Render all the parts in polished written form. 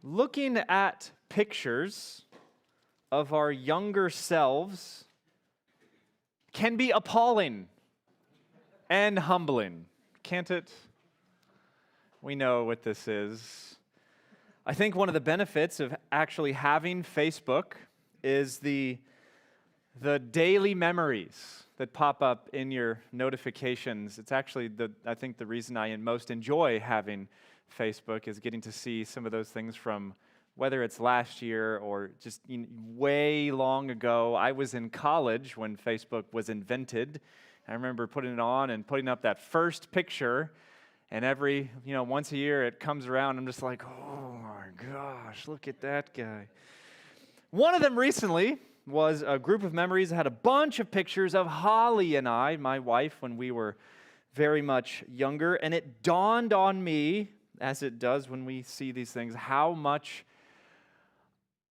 Looking at pictures of our younger selves can be appalling and humbling, can't it? We know what this is. I think one of the benefits of actually having Facebook is the daily memories that pop up in your notifications. It's actually I think the reason I most enjoy having Facebook is getting to see some of those things from whether it's last year or just way long ago. I was in college when Facebook was invented. I remember putting it on and putting up that first picture, and every, once a year it comes around. I'm just like, oh my gosh, look at that guy. One of them recently was a group of memories that had a bunch of pictures of Holly and I, my wife, when we were very much younger, and it dawned on me, as it does when we see these things, how much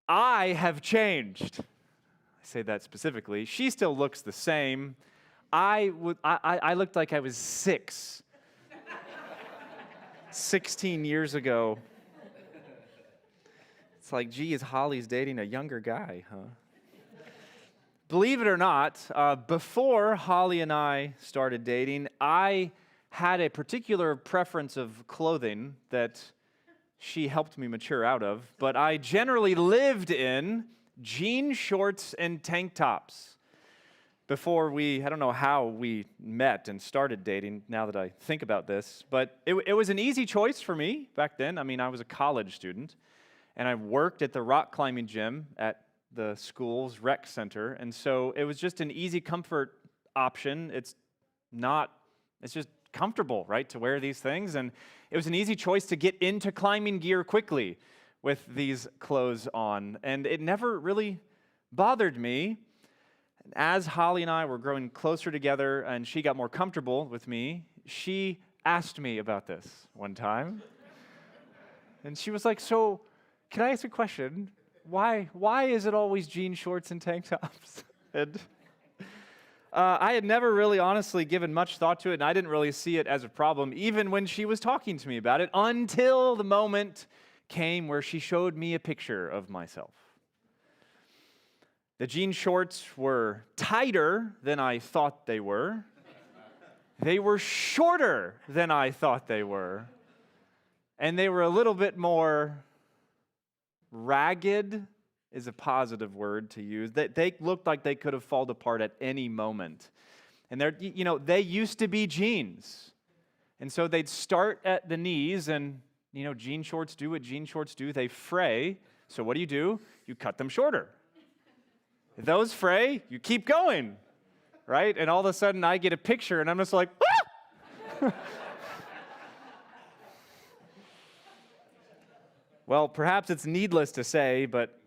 I have changed. I say that specifically. She still looks the same. I looked like I was 16 years ago. It's like, geez, Holly's dating a younger guy, huh? Believe it or not, before Holly and I started dating, I had a particular preference of clothing that she helped me mature out of, but I generally lived in jean shorts and tank tops before I don't know how we met and started dating, now that I think about this, but it was an easy choice for me back then. I mean, I was a college student, and I worked at the rock climbing gym at the school's rec center, and so it was just an easy comfort option. It's just comfortable, right, to wear these things, and it was an easy choice to get into climbing gear quickly with these clothes on, and it never really bothered me. As Holly and I were growing closer together and she got more comfortable with me, she asked me about this one time, and she was like, so, can I ask a question? Why is it always jean shorts and tank tops? And I had never really honestly given much thought to it, and I didn't really see it as a problem, even when she was talking to me about it, until the moment came where she showed me a picture of myself. The jean shorts were tighter than I thought they were. They were shorter than I thought they were. And they were a little bit more ragged, is a positive word to use. They looked like they could have fallen apart at any moment. And they used to be jeans. And so they'd start at the knees, and jean shorts do what jean shorts do. They fray. So what do? You cut them shorter. If those fray, you keep going, right? And all of a sudden I get a picture and I'm just like, ah! Well, perhaps it's needless to say, but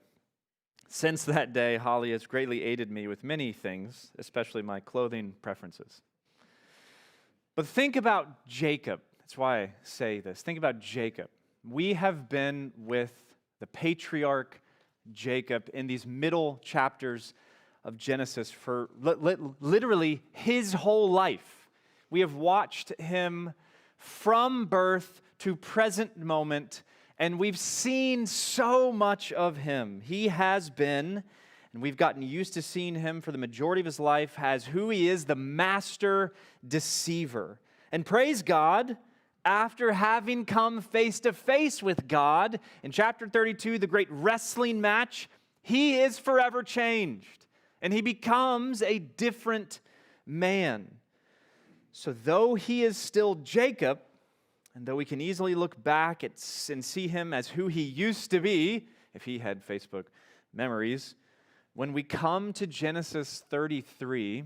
since that day, Holly has greatly aided me with many things, especially my clothing preferences. But think about Jacob. That's why I say this. Think about Jacob. We have been with the patriarch Jacob in these middle chapters of Genesis for literally his whole life. We have watched him from birth to present moment, and we've seen so much of him. He has been, and we've gotten used to seeing him for the majority of his life as who he is, the master deceiver. And praise God, after having come face to face with God in chapter 32, the great wrestling match, he is forever changed, and he becomes a different man. So though he is still Jacob, and though we can easily look back and see him as who he used to be, if he had Facebook memories, when we come to Genesis 33,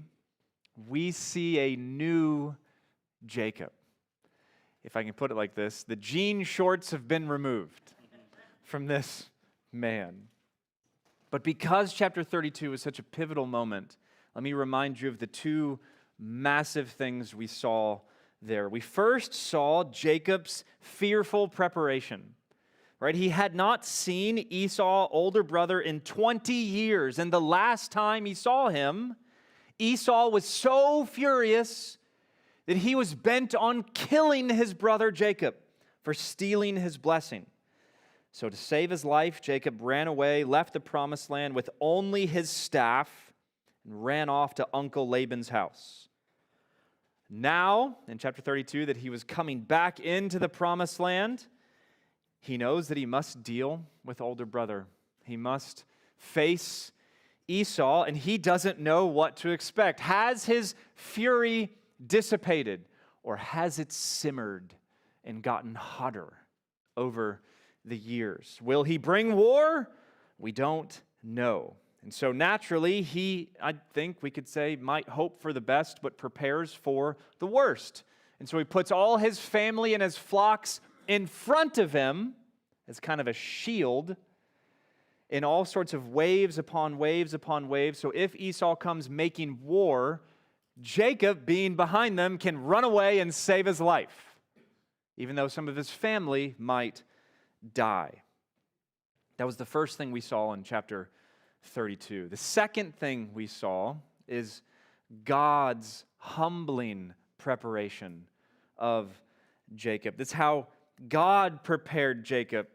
we see a new Jacob. If I can put it like this, the jean shorts have been removed from this man. But because chapter 32 is such a pivotal moment, let me remind you of the two massive things we saw there. We first saw Jacob's fearful preparation, right? He had not seen Esau, older brother, in 20 years. And the last time he saw him, Esau was so furious that he was bent on killing his brother Jacob for stealing his blessing. So to save his life, Jacob ran away, left the promised land with only his staff, and ran off to Uncle Laban's house. Now, in chapter 32, that he was coming back into the promised land, he knows that he must deal with older brother. He must face Esau, and he doesn't know what to expect. Has his fury dissipated, or has it simmered and gotten hotter over the years? Will he bring war? We don't know. And so naturally, he, I think we could say, might hope for the best, but prepares for the worst. And so he puts all his family and his flocks in front of him as kind of a shield in all sorts of waves upon waves upon waves. So if Esau comes making war, Jacob, being behind them, can run away and save his life, even though some of his family might die. That was the first thing we saw in chapter 32. The second thing we saw is God's humbling preparation of Jacob. That's how God prepared Jacob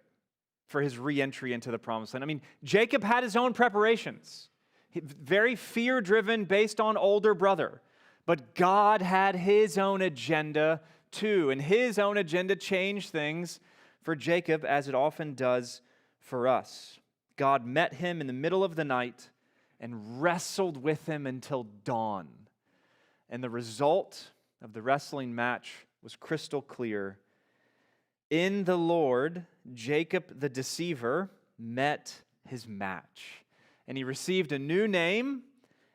for his re-entry into the promised land. I mean, Jacob had his own preparations, very fear-driven, based on older brother. But God had his own agenda too, and his own agenda changed things for Jacob, as it often does for us. God met him in the middle of the night and wrestled with him until dawn. And the result of the wrestling match was crystal clear. In the Lord, Jacob the deceiver met his match, and he received a new name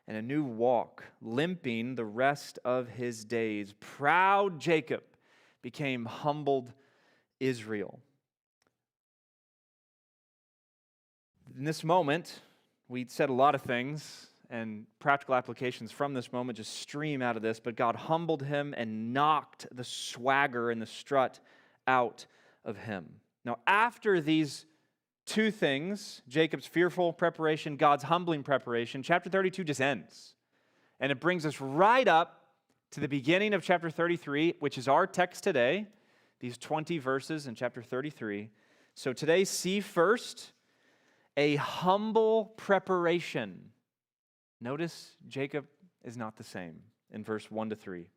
and a new walk, limping the rest of his days. Proud Jacob became humbled Israel. In this moment, we said a lot of things, and practical applications from this moment just stream out of this, but God humbled him and knocked the swagger and the strut out of him. Now, after these two things, Jacob's fearful preparation, God's humbling preparation, chapter 32 just ends. And it brings us right up to the beginning of chapter 33, which is our text today, these 20 verses in chapter 33. So today, see first a humble preparation. Notice Jacob is not the same in verse 1 to 3.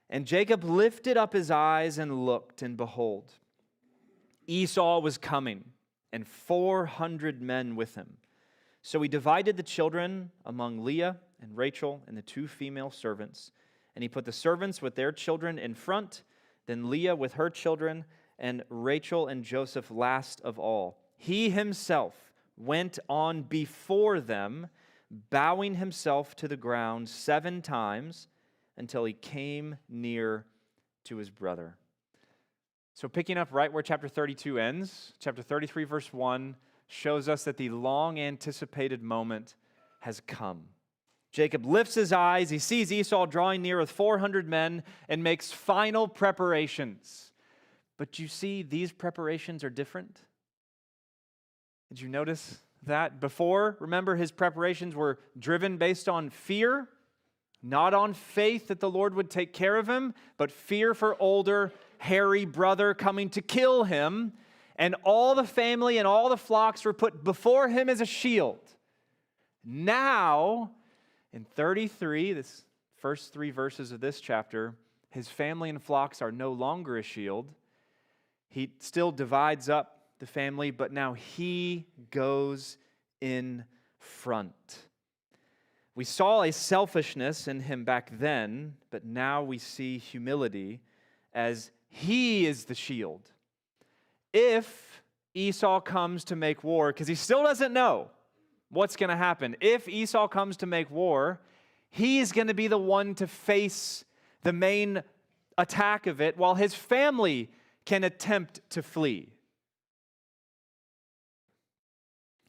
And Jacob lifted up his eyes and looked, and behold, Esau was coming, and 400 men with him. So he divided the children among Leah and Rachel and the two female servants. And he put the servants with their children in front, then Leah with her children, and Rachel and Joseph last of all. He himself went on before them, bowing himself to the ground 7 times until he came near to his brother. So picking up right where chapter 32 ends, chapter 33 verse 1 shows us that the long-anticipated moment has come. Jacob lifts his eyes, he sees Esau drawing near with 400 men and makes final preparations. But you see, these preparations are different. Did you notice that? Before, remember, his preparations were driven based on fear, not on faith that the Lord would take care of him, but fear for older, hairy brother coming to kill him. And all the family and all the flocks were put before him as a shield. Now, in 33, this first 3 verses of this chapter, his family and flocks are no longer a shield. He still divides up the family, but now he goes in front. We saw a selfishness in him back then, but now we see humility as he is the shield. If Esau comes to make war, because he still doesn't know what's going to happen, if Esau comes to make war, he's going to be the one to face the main attack of it, while his family can attempt to flee.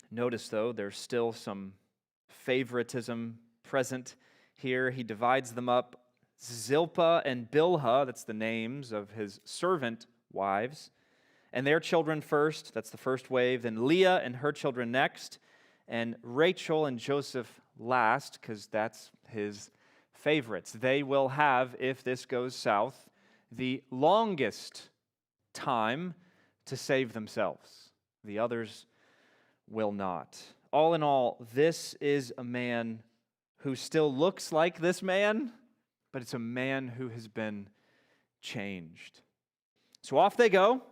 Notice, though, there's still some favoritism present here. He divides them up. Zilpah and Bilhah, that's the names of his servant wives, and their children first, that's the first wave. Then Leah and her children next, and Rachel and Joseph last, because that's his favorites. They will have, if this goes south, the longest time to save themselves. The others will not. All in all, this is a man who still looks like this man, but it's a man who has been changed. So off they go,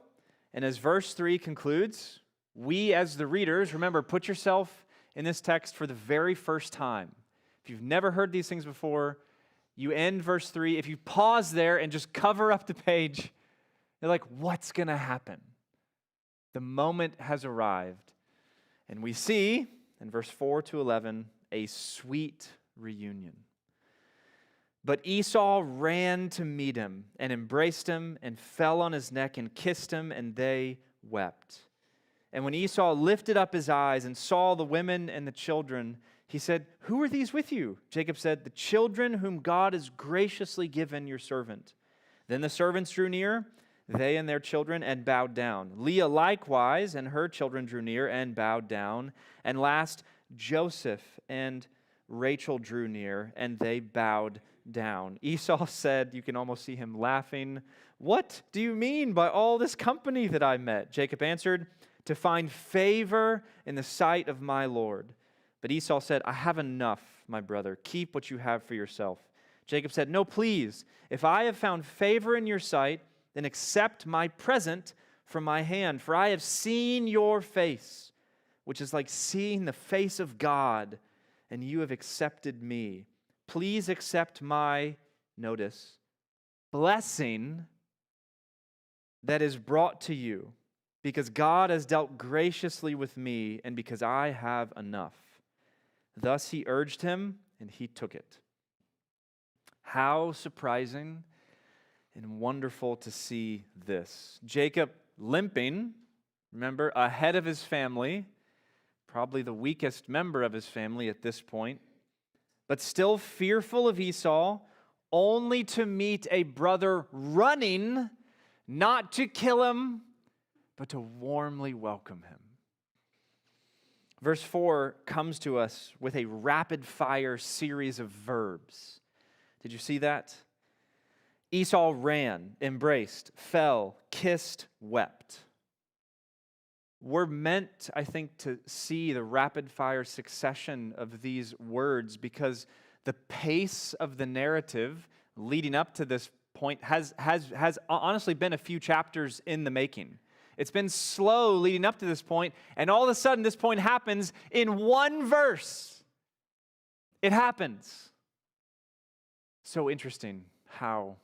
and as verse 3 concludes, we as the readers, remember, put yourself in this text for the very first time. If you've never heard these things before, you end verse 3. If you pause there and just cover up the page, you're like, what's going to happen? The moment has arrived. And we see, in verse 4 to 11, a sweet reunion. But Esau ran to meet him and embraced him and fell on his neck and kissed him, and they wept. And when Esau lifted up his eyes and saw the women and the children, he said, "Who are these with you?" Jacob said, "The children whom God has graciously given your servant." Then the servants drew near, they and their children, and bowed down. Leah likewise and her children drew near and bowed down. And last, Joseph and Rachel drew near, and they bowed down. Esau said, you can almost see him laughing, "What do you mean by all this company that I met?" Jacob answered, "To find favor in the sight of my Lord." But Esau said, "I have enough, my brother. Keep what you have for yourself." Jacob said, "No, please. If I have found favor in your sight, then accept my present from my hand. For I have seen your face, which is like seeing the face of God, and you have accepted me. Please accept my," notice, "blessing that is brought to you, because God has dealt graciously with me, and because I have enough." Thus he urged him, and he took it. How surprising and wonderful to see this. Jacob limping, remember, ahead of his family, probably the weakest member of his family at this point, but still fearful of Esau, only to meet a brother running, not to kill him, but to warmly welcome him. Verse 4 comes to us with a rapid-fire series of verbs. Did you see that? Esau ran, embraced, fell, kissed, wept. We're meant, I think, to see the rapid-fire succession of these words because the pace of the narrative leading up to this point has honestly been a few chapters in the making. It's been slow leading up to this point, and all of a sudden this point happens in one verse. It happens. So interesting how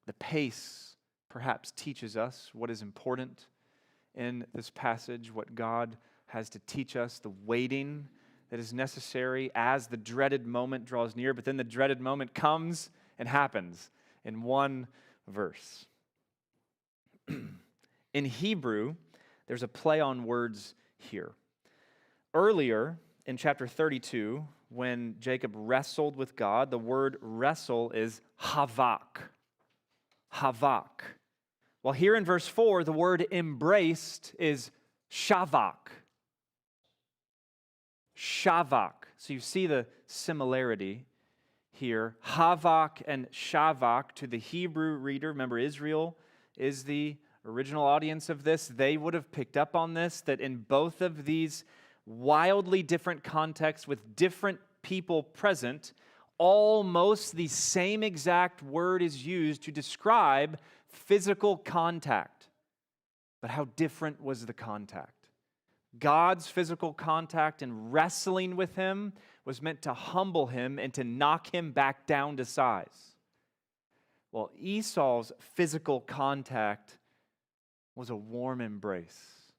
the pace perhaps teaches us what is important in this passage, what God has to teach us, the waiting that is necessary as the dreaded moment draws near, but then the dreaded moment comes and happens in one verse. In Hebrew, there's a play on words here. Earlier in chapter 32, when Jacob wrestled with God, the word wrestle is havak. Havak. Well, here in verse 4, the word embraced is shavak. Shavak. So you see the similarity here. Havak and shavak to the Hebrew reader. Remember, Israel is the original audience of this. They would have picked up on this, that in both of these wildly different contexts with different people present, almost the same exact word is used to describe physical contact. But how different was the contact? God's physical contact and wrestling with him was meant to humble him and to knock him back down to size. Well, Esau's physical contact was a warm embrace.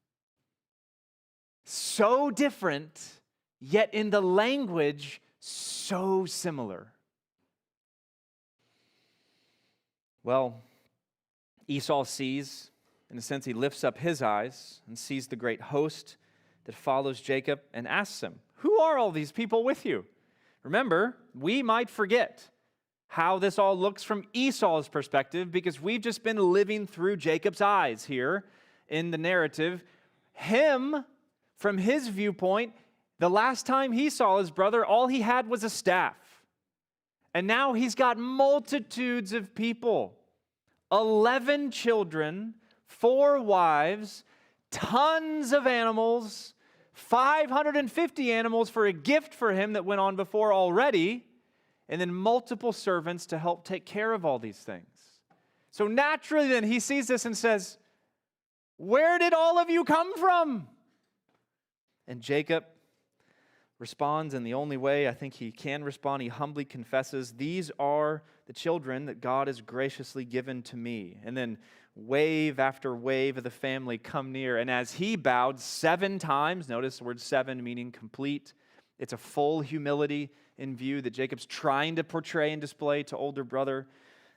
So different, yet in the language, so similar. Well, Esau sees, in a sense, he lifts up his eyes and sees the great host that follows Jacob and asks him, "Who are all these people with you?" Remember, we might forget how this all looks from Esau's perspective because we've just been living through Jacob's eyes here in the narrative. Him, from his viewpoint, the last time he saw his brother, all he had was a staff. And now he's got multitudes of people. 11 children, 4 wives, tons of animals, 550 animals for a gift for him that went on before already, and then multiple servants to help take care of all these things. So naturally then he sees this and says, "Where did all of you come from?" And Jacob responds in the only way I think he can respond. He humbly confesses, "These are the children that God has graciously given to me." And then wave after wave of the family come near. And as he bowed 7 times, notice the word 7 meaning complete. It's a full humility in view that Jacob's trying to portray and display to older brother.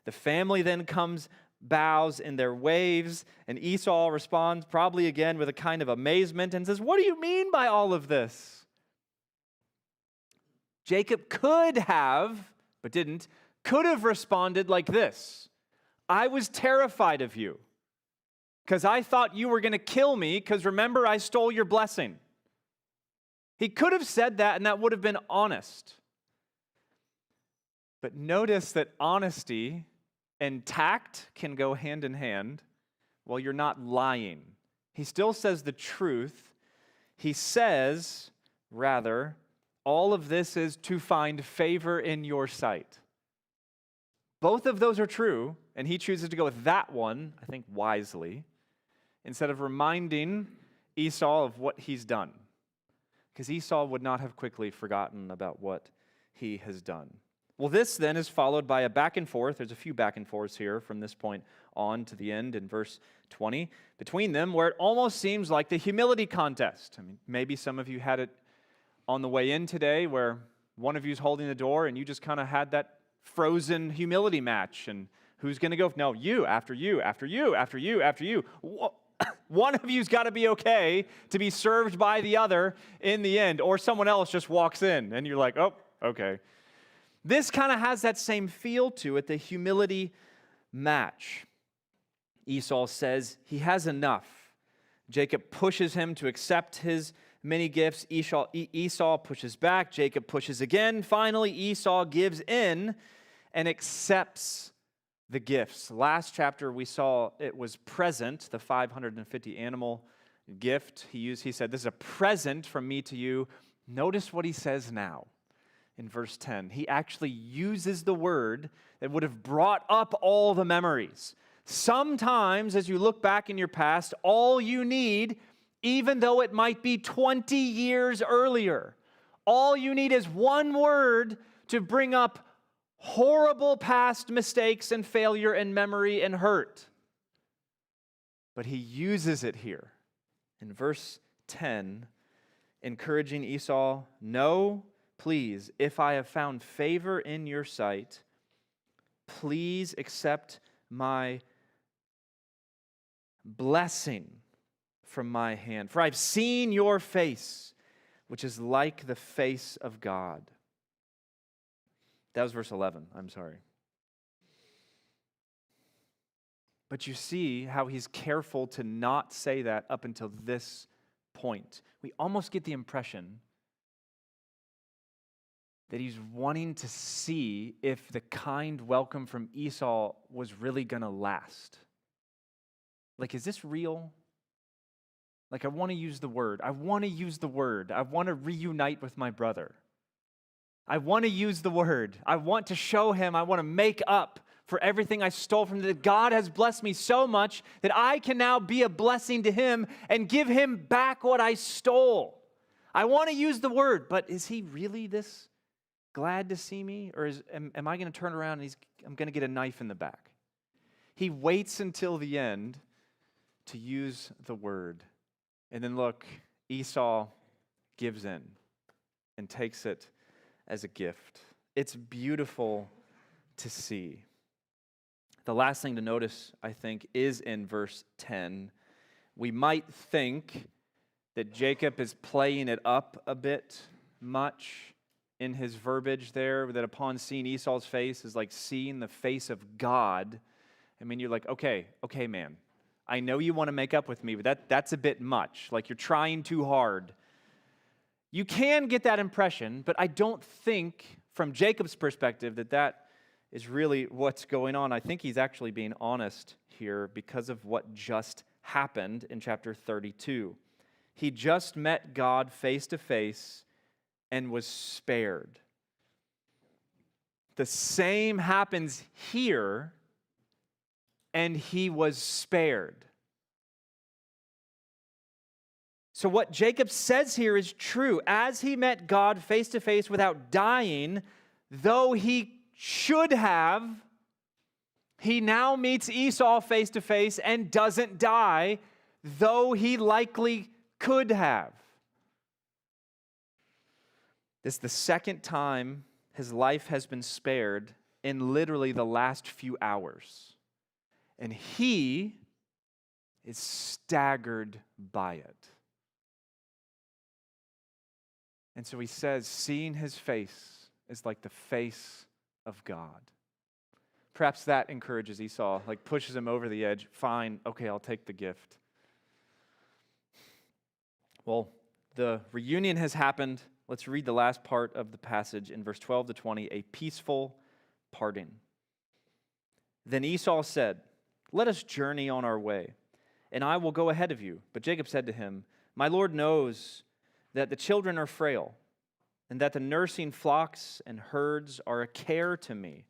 The family then comes, bows in their waves, and Esau responds probably again with a kind of amazement and says, "What do you mean by all of this?" Jacob could have, but didn't, could have responded like this: "I was terrified of you because I thought you were going to kill me because remember I stole your blessing." He could have said that and that would have been honest. But notice that honesty and tact can go hand in hand while you're not lying. He still says the truth. He says, rather, all of this is to find favor in your sight. Both of those are true, and he chooses to go with that one, I think wisely, instead of reminding Esau of what he's done. Because Esau would not have quickly forgotten about what he has done. Well, this then is followed by a back and forth. There's a few back and forths here from this point on to the end in verse 20 between them, where it almost seems like the humility contest. I mean, maybe some of you had it on the way in today where one of you's holding the door and you just kind of had that frozen humility match. And who's going to go? No, you, after you, after you, after you, after you. One of you's got to be okay to be served by the other in the end, or someone else just walks in and you're like, "Oh, okay." This kind of has that same feel to it, the humility match. Esau says he has enough. Jacob pushes him to accept his many gifts. Esau pushes back. Jacob pushes again. Finally, Esau gives in and accepts the gifts. Last chapter, we saw it was present, the 550 animal gift. He said, "This is a present from me to you." Notice what he says now. In verse 10, he actually uses the word that would have brought up all the memories. Sometimes, as you look back in your past, all you need, even though it might be 20 years earlier, all you need is one word to bring up horrible past mistakes and failure and memory and hurt. But he uses it here in verse 10, encouraging Esau, "No, please, if I have found favor in your sight, please accept my blessing from my hand. For I've seen your face, which is like the face of God." That was verse 11. I'm sorry. But you see how he's careful to not say that up until this point. We almost get the impression that he's wanting to see if the kind welcome from Esau was really going to last. Like, is this real? Like, I want to use the word. I want to use the word. I want to reunite with my brother. I want to use the word. I want to show him. I want to make up for everything I stole from him. That God has blessed me so much that I can now be a blessing to him and give him back what I stole. I want to use the word, but is he really this glad to see me? Or am I going to turn around and I'm going to get a knife in the back? He waits until the end to use the word. And then look, Esau gives in and takes it as a gift. It's beautiful to see. The last thing to notice, I think, is in verse 10. We might think that Jacob is playing it up a bit much in his verbiage there, that upon seeing Esau's face is like seeing the face of God. I mean, you're like, okay, man. I know you want to make up with me, but that's a bit much. Like you're trying too hard. You can get that impression, but I don't think from Jacob's perspective that is really what's going on. I think he's actually being honest here because of what just happened in chapter 32. He just met God face to face and was spared. The same happens here, and he was spared. So what Jacob says here is true. As he met God face to face without dying, though he should have, he now meets Esau face to face and doesn't die, though he likely could have. This is the second time his life has been spared in literally the last few hours. And he is staggered by it. And so he says, seeing his face is like the face of God. Perhaps that encourages Esau, like pushes him over the edge. Fine, okay, I'll take the gift. Well, the reunion has happened. Let's read the last part of the passage in verse 12 to 20, a peaceful parting. Then Esau said, "Let us journey on our way, and I will go ahead of you." But Jacob said to him, "My Lord knows that the children are frail, and that the nursing flocks and herds are a care to me.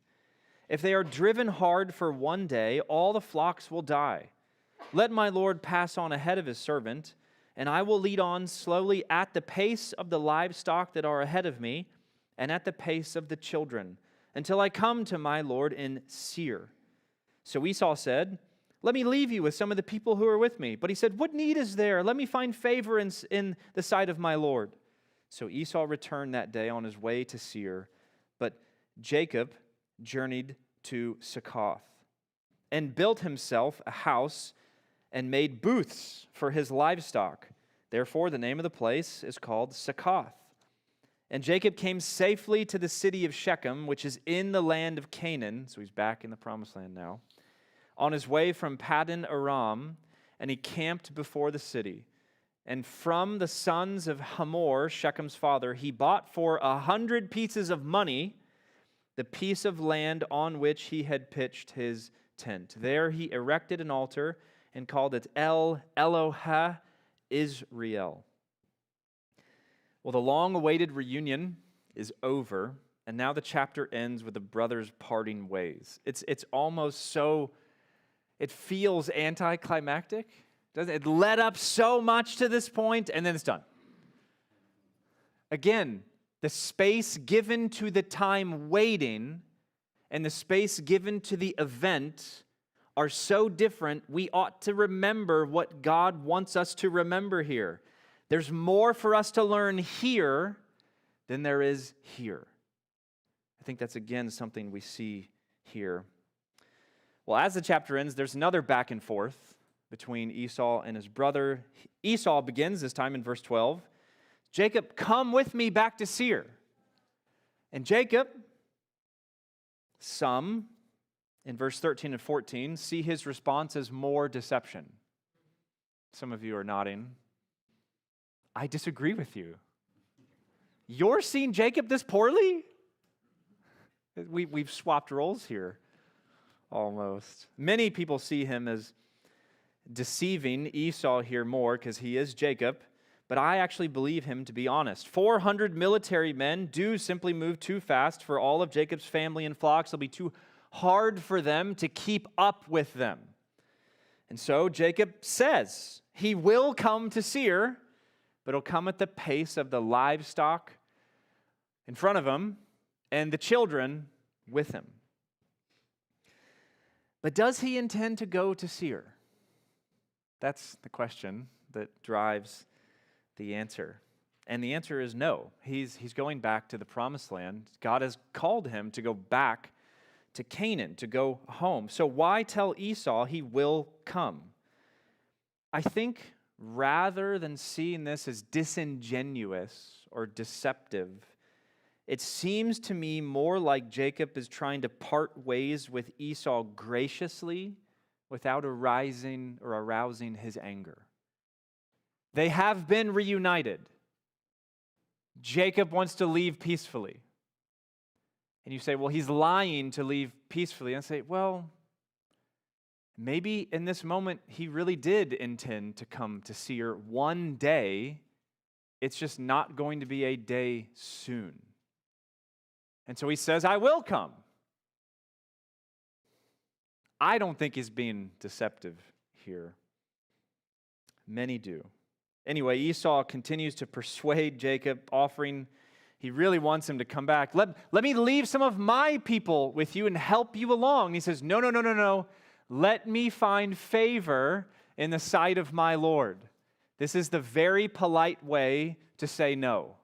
If they are driven hard for one day, all the flocks will die. Let my Lord pass on ahead of his servant, and I will lead on slowly at the pace of the livestock that are ahead of me, and at the pace of the children, until I come to my Lord in Seir." So Esau said, "Let me leave you with some of the people who are with me." But he said, "What need is there? Let me find favor in the sight of my Lord." So Esau returned that day on his way to Seir, but Jacob journeyed to Succoth and built himself a house and made booths for his livestock. Therefore, the name of the place is called Succoth. And Jacob came safely to the city of Shechem, which is in the land of Canaan. So he's back in the promised land now. On his way from Paddan Aram, and he camped before the city. And from the sons of Hamor, Shechem's father, he bought for 100 pieces of money the piece of land on which he had pitched his tent. There he erected an altar and called it El Elohe Israel. Well, the long-awaited reunion is over, and now the chapter ends with the brothers parting ways. It's almost so, it feels anticlimactic, doesn't it? It led up so much to this point, and then it's done. Again, the space given to the time waiting and the space given to the event are so different, we ought to remember what God wants us to remember here. There's more for us to learn here than there is here. I think that's, again, something we see here. Well, as the chapter ends, there's another back and forth between Esau and his brother. Esau begins this time in verse 12. "Jacob, come with me back to Seir." And Jacob, some, in verse 13 and 14, see his response as more deception. Some of you are nodding. I disagree with you. You're seeing Jacob this poorly? We've swapped roles here, almost. Many people see him as deceiving Esau here more because he is Jacob, but I actually believe him to be honest. 400 military men do simply move too fast for all of Jacob's family and flocks. It'll be too hard for them to keep up with them. And so Jacob says he will come to Seir, but he'll come at the pace of the livestock in front of him and the children with him. But does he intend to go to Seir? That's the question that drives the answer. And the answer is no. He's going back to the promised land. God has called him to go back to Canaan, to go home. So why tell Esau he will come? I think rather than seeing this as disingenuous or deceptive, it seems to me more like Jacob is trying to part ways with Esau graciously without arousing his anger. They have been reunited. Jacob wants to leave peacefully. And you say, well, he's lying to leave peacefully. And I say, well, maybe in this moment he really did intend to come to Seir one day. It's just not going to be a day soon. And so he says, I will come. I don't think he's being deceptive here. Many do. Anyway, Esau continues to persuade Jacob, offering, he really wants him to come back. Let me leave some of my people with you and help you along. And he says, no. Let me find favor in the sight of my Lord. This is the very polite way to say no.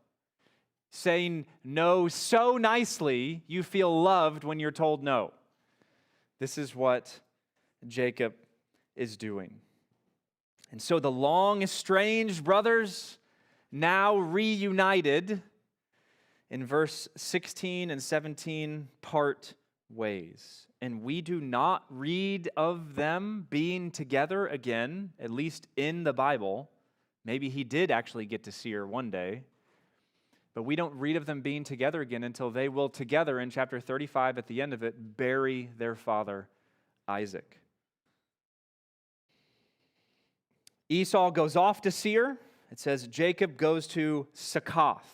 Saying no so nicely, you feel loved when you're told no. This is what Jacob is doing. And so the long estranged brothers, now reunited, in verse 16 and 17, part ways. And we do not read of them being together again, at least in the Bible. Maybe he did actually get to see her one day. But we don't read of them being together again until they will together, in chapter 35, at the end of it, bury their father Isaac. Esau goes off to Seir. It says Jacob goes to Succoth.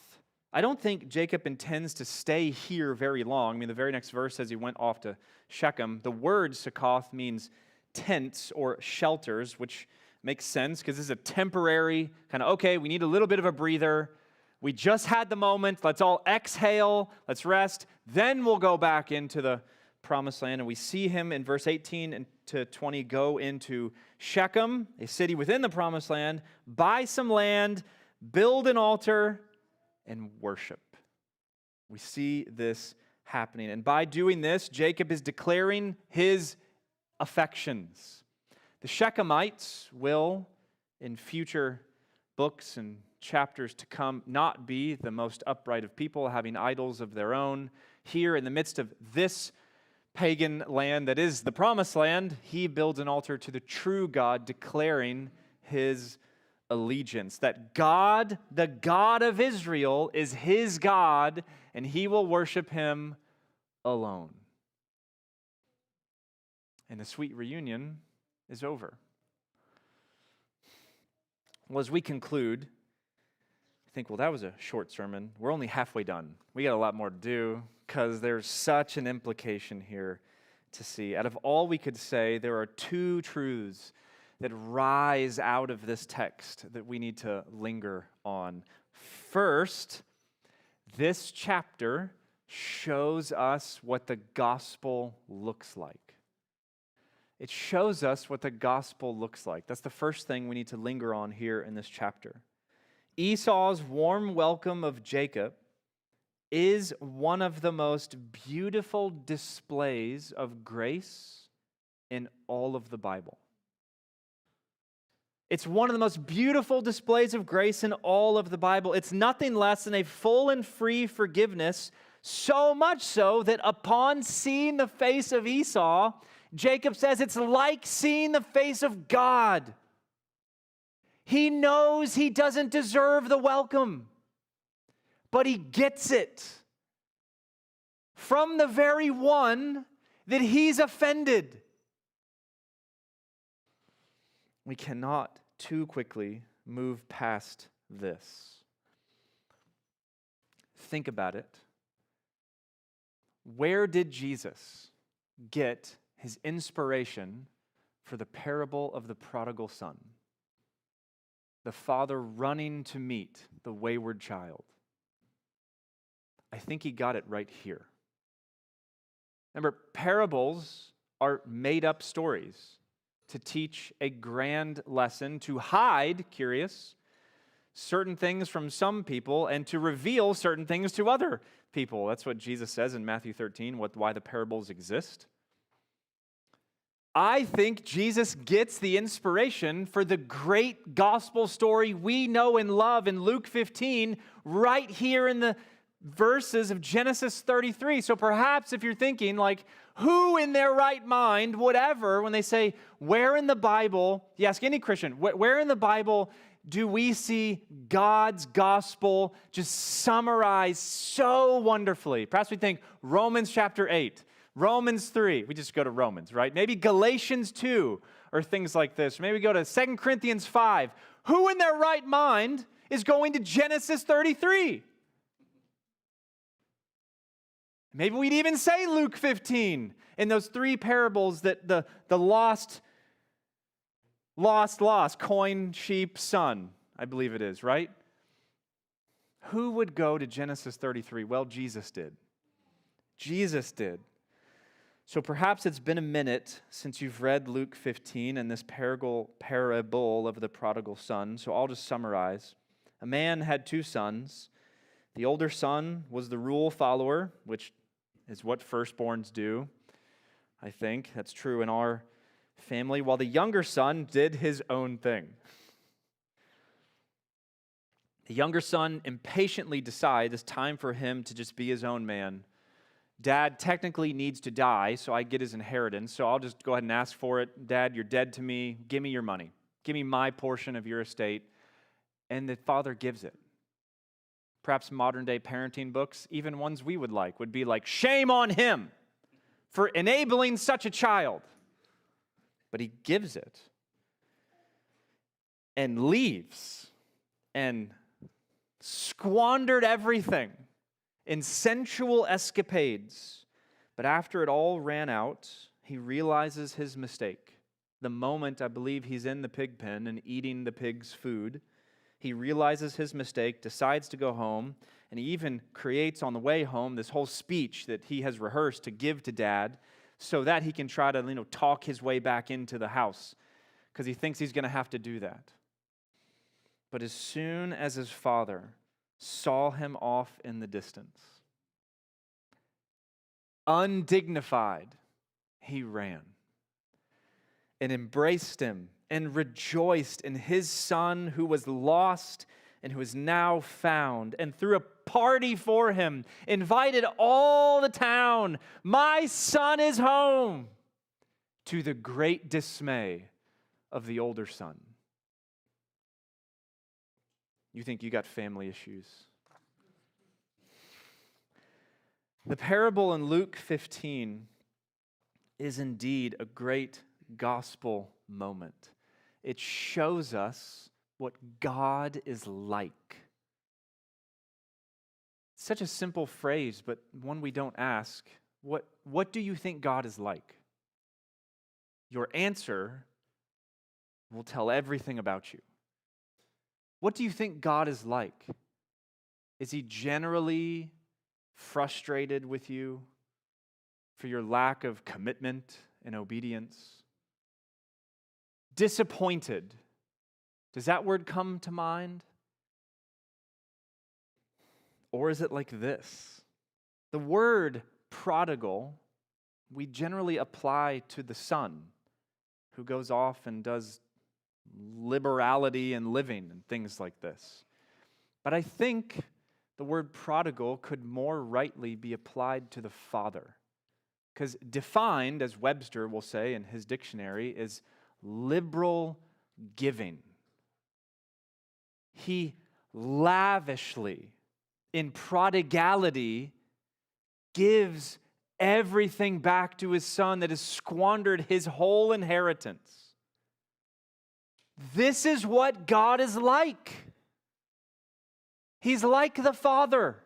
I don't think Jacob intends to stay here very long. I mean, the very next verse says he went off to Shechem. The word Succoth means tents or shelters, which makes sense because this is a temporary kind of, okay, we need a little bit of a breather. We just had the moment. Let's all exhale. Let's rest. Then we'll go back into the promised land. And we see him in verse 18 to 20 go into Shechem, a city within the promised land, buy some land, build an altar, and worship. We see this happening. And by doing this, Jacob is declaring his affections. The Shechemites will, in future books and chapters to come, not be the most upright of people, having idols of their own. Here, in the midst of this pagan land that is the promised land, he builds an altar to the true God, declaring his allegiance, that God, the God of Israel, is his God, and he will worship him alone. And the sweet reunion is over. Well, as we conclude, I think, well, that was a short sermon. We're only halfway done. We got a lot more to do because there's such an implication here to see. Out of all we could say, there are two truths that rise out of this text that we need to linger on. First, this chapter shows us what the gospel looks like. It shows us what the gospel looks like. That's the first thing we need to linger on here in this chapter. Esau's warm welcome of Jacob is one of the most beautiful displays of grace in all of the Bible. It's one of the most beautiful displays of grace in all of the Bible. It's nothing less than a full and free forgiveness, so much so that upon seeing the face of Esau, Jacob says it's like seeing the face of God. He knows he doesn't deserve the welcome, but he gets it from the very one that he's offended. We cannot too quickly move past this. Think about it. Where did Jesus get his inspiration for the parable of the prodigal son? The father running to meet the wayward child. I think he got it right here. Remember, parables are made-up stories to teach a grand lesson, to hide, curious, certain things from some people and to reveal certain things to other people. That's what Jesus says in Matthew 13, why the parables exist. I think Jesus gets the inspiration for the great gospel story we know and love in Luke 15 right here in the verses of Genesis 33. So perhaps if you're thinking like, who in their right mind would ever, when they say, where in the Bible, you ask any Christian, where in the Bible do we see God's gospel just summarized so wonderfully. Perhaps we think Romans chapter 8, Romans 3. We just go to Romans, right? Maybe Galatians 2 or things like this. Maybe we go to 2 Corinthians 5. Who in their right mind is going to Genesis 33? Maybe we'd even say Luke 15 in those three parables that the lost, coin, sheep, son, I believe it is, right? Who would go to Genesis 33? Well, Jesus did. Jesus did. So perhaps it's been a minute since you've read Luke 15 and this parable of the prodigal son. So I'll just summarize. A man had two sons. The older son was the rule follower, which is what firstborns do. I think that's true in our family, while the younger son did his own thing. The younger son impatiently decides it's time for him to just be his own man. Dad technically needs to die, so I get his inheritance, so I'll just go ahead and ask for it. Dad, you're dead to me. Give me your money. Give me my portion of your estate. And the father gives it. Perhaps modern-day parenting books, even ones we would like, would be like, shame on him for enabling such a child. But he gives it and leaves and squandered everything in sensual escapades. But after it all ran out, he realizes his mistake. The moment, I believe, he's in the pig pen and eating the pig's food, he realizes his mistake, decides to go home, and he even creates on the way home this whole speech that he has rehearsed to give to Dad so that he can try to, talk his way back into the house because he thinks he's going to have to do that. But as soon as his father saw him off in the distance, undignified, he ran and embraced him and rejoiced in his son who was lost and who is now found, and threw a party for him, invited all the town. My son is home, to the great dismay of the older son. You think you got family issues? The parable in Luke 15 is indeed a great gospel moment. It shows us what God is like. It's such a simple phrase, but one we don't ask. What do you think God is like? Your answer will tell everything about you. What do you think God is like? Is he generally frustrated with you for your lack of commitment and obedience? Disappointed. Does that word come to mind? Or is it like this? The word prodigal, we generally apply to the son who goes off and does liberality and living and things like this. But I think the word prodigal could more rightly be applied to the father. Because defined, as Webster will say in his dictionary, is liberal giving. He lavishly, in prodigality, gives everything back to his son that has squandered his whole inheritance. This is what God is like. He's like the Father,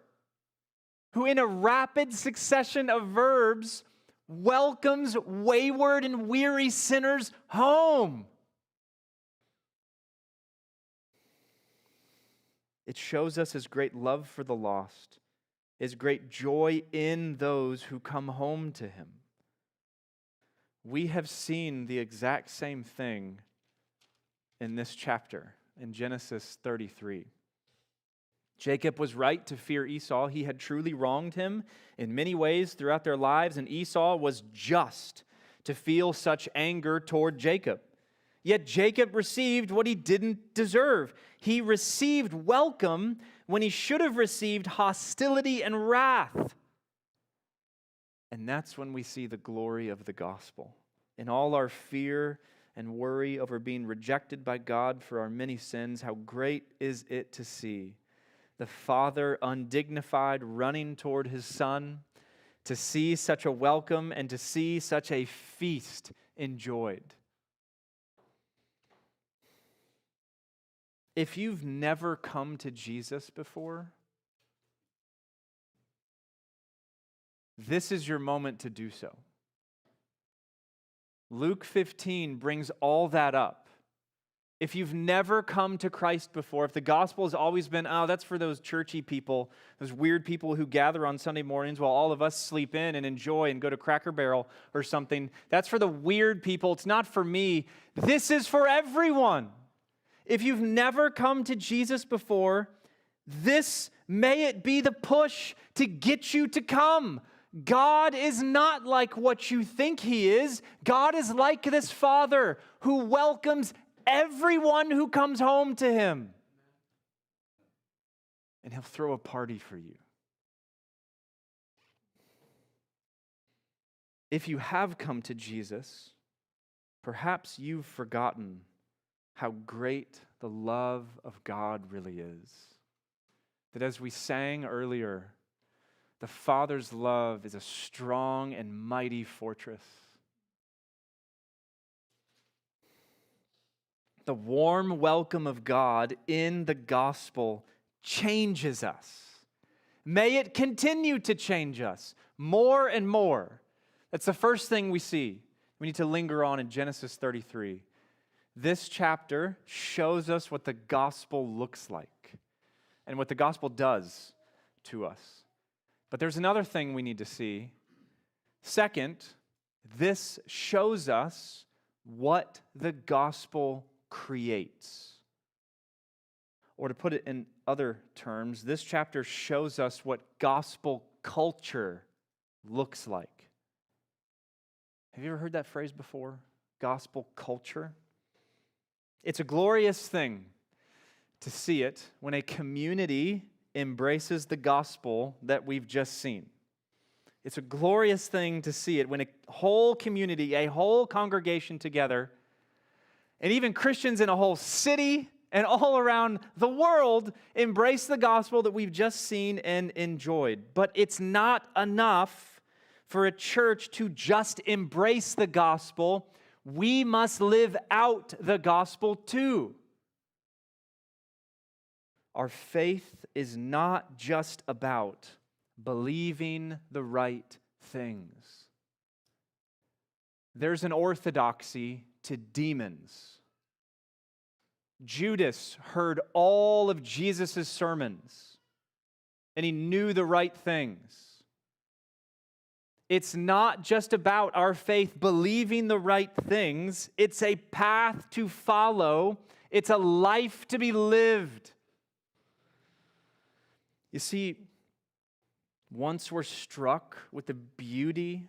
who in a rapid succession of verbs welcomes wayward and weary sinners home. It shows us his great love for the lost, his great joy in those who come home to him. We have seen the exact same thing in this chapter, in Genesis 33. Jacob was right to fear Esau. He had truly wronged him in many ways throughout their lives, and Esau was just to feel such anger toward Jacob. Yet Jacob received what he didn't deserve. He received welcome when he should have received hostility and wrath. And that's when we see the glory of the gospel. In all our fear and worry over being rejected by God for our many sins, how great is it to see the Father undignified running toward his Son, to see such a welcome and to see such a feast enjoyed. If you've never come to Jesus before, this is your moment to do so. Luke 15 brings all that up. If you've never come to Christ before, if the gospel has always been, oh, that's for those churchy people, those weird people who gather on Sunday mornings while all of us sleep in and enjoy and go to Cracker Barrel or something, that's for the weird people. It's not for me. This is for everyone. If you've never come to Jesus before, this may it be the push to get you to come. God is not like what you think he is. God is like this Father who welcomes everyone who comes home to him. And he'll throw a party for you. If you have come to Jesus, perhaps you've forgotten how great the love of God really is. That as we sang earlier, the Father's love is a strong and mighty fortress. The warm welcome of God in the gospel changes us. May it continue to change us more and more. That's the first thing we see. We need to linger on in Genesis 33. This chapter shows us what the gospel looks like and what the gospel does to us. But there's another thing we need to see. Second, this shows us what the gospel creates. Or to put it in other terms, this chapter shows us what gospel culture looks like. Have you ever heard that phrase before? Gospel culture? It's a glorious thing to see it when a community embraces the gospel that we've just seen. It's a glorious thing to see it when a whole community, a whole congregation together, and even Christians in a whole city and all around the world embrace the gospel that we've just seen and enjoyed. But it's not enough for a church to just embrace the gospel. We must live out the gospel too. Our faith is not just about believing the right things. There's an orthodoxy to demons. Judas heard all of Jesus' sermons, and he knew the right things. It's not just about our faith believing the right things. It's a path to follow. It's a life to be lived. You see, once we're struck with the beauty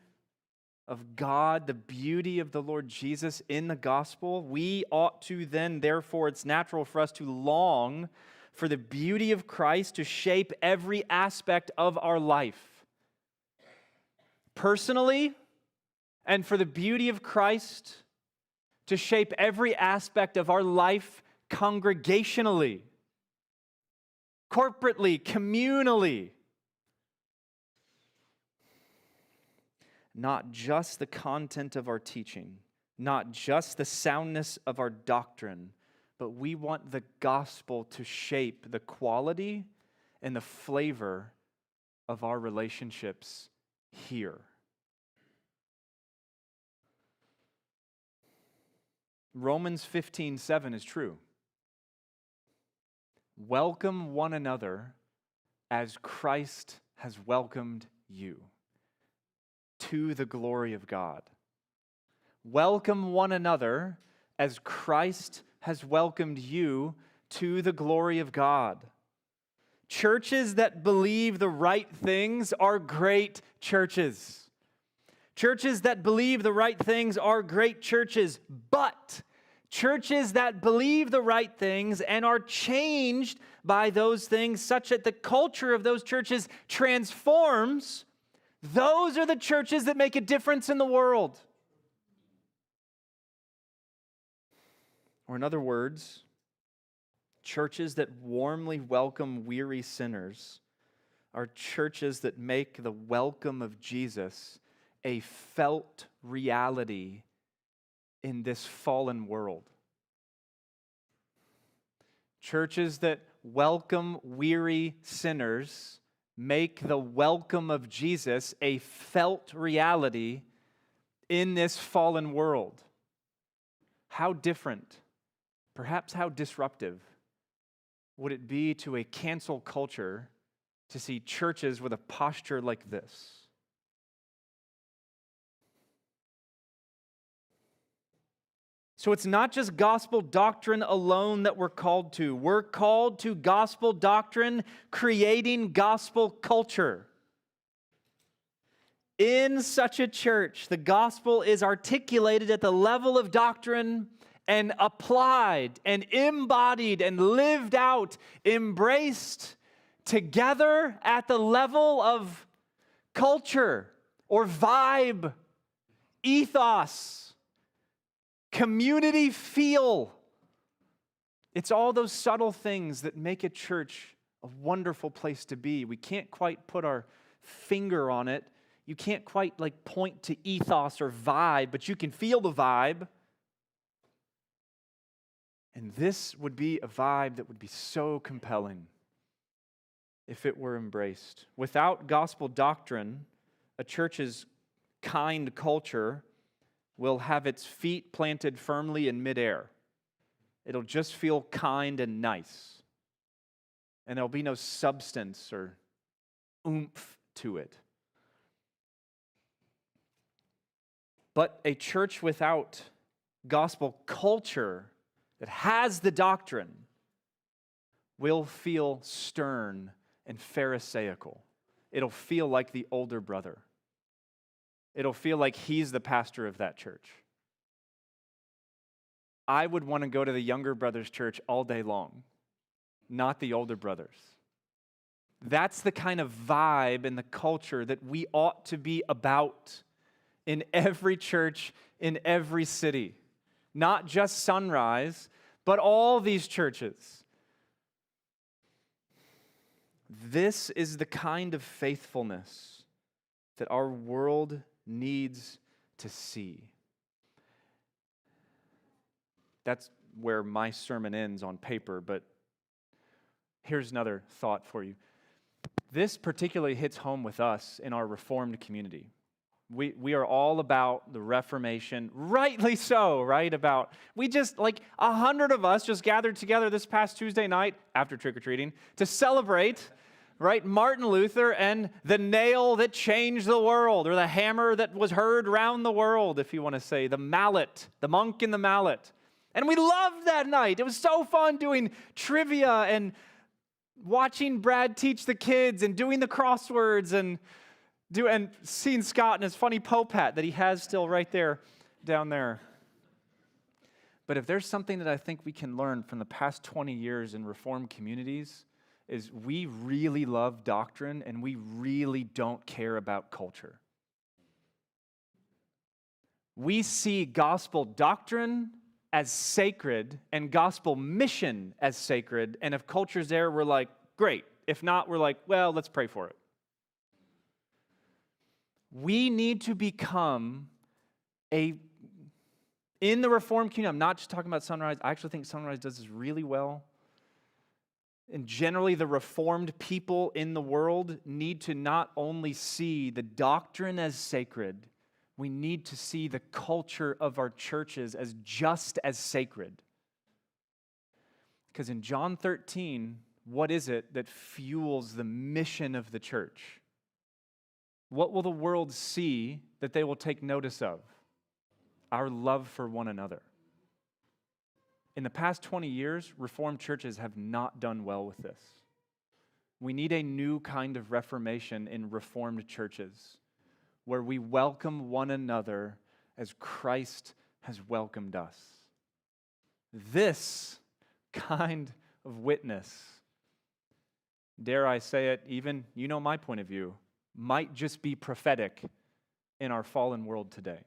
of God, the beauty of the Lord Jesus in the gospel, we ought to then, therefore, it's natural for us to long for the beauty of Christ to shape every aspect of our life. Personally, and for the beauty of Christ to shape every aspect of our life congregationally, corporately, communally. Not just the content of our teaching, not just the soundness of our doctrine, but we want the gospel to shape the quality and the flavor of our relationships here. Romans 15:7 is true. Welcome one another as Christ has welcomed you to the glory of God. Welcome one another as Christ has welcomed you to the glory of God. Churches that believe the right things are great churches. Churches that believe the right things are great churches, but churches that believe the right things and are changed by those things such that the culture of those churches transforms, those are the churches that make a difference in the world. Or in other words, churches that warmly welcome weary sinners are churches that make the welcome of Jesus a felt reality in this fallen world. Churches that welcome weary sinners make the welcome of Jesus a felt reality in this fallen world. How different, perhaps how disruptive, would it be to a cancel culture to see churches with a posture like this? So it's not just gospel doctrine alone that we're called to. We're called to gospel doctrine, creating gospel culture. In such a church, the gospel is articulated at the level of doctrine and applied and embodied and lived out, embraced together at the level of culture or vibe, ethos, community feel. It's all those subtle things that make a church a wonderful place to be. We can't quite put our finger on it. You can't quite point to ethos or vibe, but you can feel the vibe. And this would be a vibe that would be so compelling if it were embraced. Without gospel doctrine, a church's kind culture will have its feet planted firmly in midair. It'll just feel kind and nice. And there'll be no substance or oomph to it. But a church without gospel culture that has the doctrine will feel stern and pharisaical. It'll feel like the older brother. It'll feel like he's the pastor of that church. I would want to go to the younger brother's church all day long, not the older brother's. That's the kind of vibe and the culture that we ought to be about in every church, in every city. Not just Sunrise, but all these churches. This is the kind of faithfulness that our world needs to see. That's where my sermon ends on paper, but here's another thought for you. This particularly hits home with us in our Reformed community. We are all about the Reformation, rightly so, right? We just, 100 of us just gathered together this past Tuesday night after trick-or-treating to celebrate, right, Martin Luther and the nail that changed the world, or the hammer that was heard round the world, if you want to say, the mallet, the monk in the mallet. And we loved that night. It was so fun doing trivia and watching Brad teach the kids and doing the crosswords and seeing Scott and his funny Pope hat that he has still right there, down there. But if there's something that I think we can learn from the past 20 years in Reformed communities, is we really love doctrine and we really don't care about culture. We see gospel doctrine as sacred and gospel mission as sacred, and if culture's there, we're like, great. If not, we're like, well, let's pray for it. We need to become in the Reformed community, I'm not just talking about Sunrise, I actually think Sunrise does this really well. And generally, the Reformed people in the world need to not only see the doctrine as sacred, we need to see the culture of our churches as just as sacred. Because in John 13, what is it that fuels the mission of the church? What will the world see that they will take notice of? Our love for one another. In the past 20 years, Reformed churches have not done well with this. We need a new kind of reformation in Reformed churches where we welcome one another as Christ has welcomed us. This kind of witness, dare I say it, even, my point of view, might just be prophetic in our fallen world today.